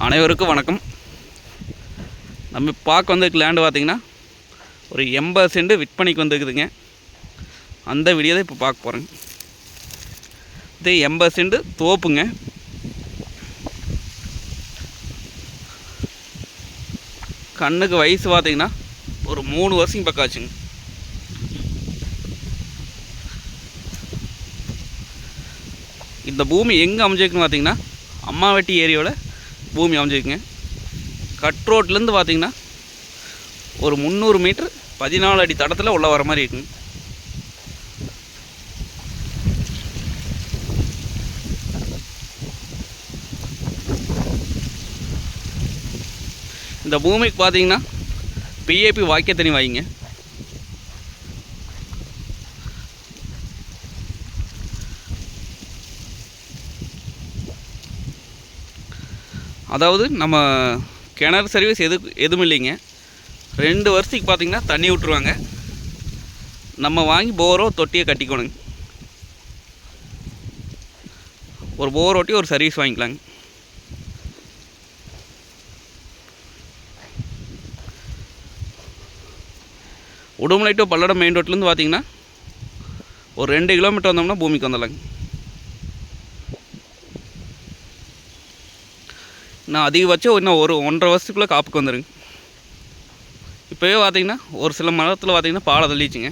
அனைவருக்கும் வணக்கம். நம்ம பார்க்க வந்திருக்க லேண்டு பார்த்திங்கன்னா ஒரு 80 சென்ட் விற்பனைக்கு வந்துருக்குதுங்க. அந்த வீடியோ தான் இப்போ பார்க்க போகிறேங்க. இது 80 சென்ட் தோப்புங்க. கண்ணுக்கு வயசு பார்த்திங்கன்னா ஒரு 3 வருஷம் பக்கம் ஆச்சுங்க. இந்த பூமி எங்கே அமைஞ்சிருக்குன்னு பார்த்திங்கன்னா அம்மாவட்டி ஏரியாவில் பூமி அமைஞ்சிருக்குங்க. கட் ரோட்லேருந்து பார்த்திங்கன்னா ஒரு 300 மீட்டர் 14 அடி தடத்தில் உள்ள வர மாதிரி இருக்குங்க. இந்த பூமிக்கு பார்த்திங்கன்னா பிஏபி வாக்கிய தண்ணி வாங்கிங்க. அதாவது நம்ம கிணறு சர்வீஸ் எதுவும் இல்லைங்க. 2 வருஷத்துக்கு பார்த்திங்கன்னா தண்ணி விட்டுருவாங்க. நம்ம வாங்கி போரோ தொட்டியை கட்டிக்கணுங்க. ஒரு போர் ஓட்டி ஒரு சர்வீஸ் வாங்கிக்கலாங்க. உடுமலை டு பல்லடம் மெயின் ரோட்லேருந்து பார்த்திங்கன்னா ஒரு 2 கிலோமீட்டர் வந்தோம்னா பூமிக்கு வந்துடலாங்க. நான் அதிகபட்சம் இன்னும் ஒரு 1.5 வருஷத்துக்குள்ளே காப்புக்கு வந்துடுங்க. இப்போவே பார்த்திங்கன்னா ஒரு சில மரத்தில் பார்த்திங்கன்னா பாலை தள்ளிச்சுங்க.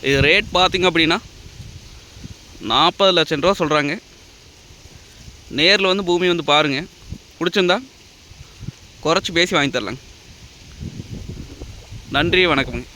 இது ரேட் பார்த்திங்க அப்படின்னா 40 லட்சம் ரூபா சொல்கிறாங்க. நேரில் வந்து பூமி வந்து பாருங்கள். பிடிச்சிருந்தா குறைச்சி பேசி வாங்கி தரலாங்க. நன்றி, வணக்கம்ங்க.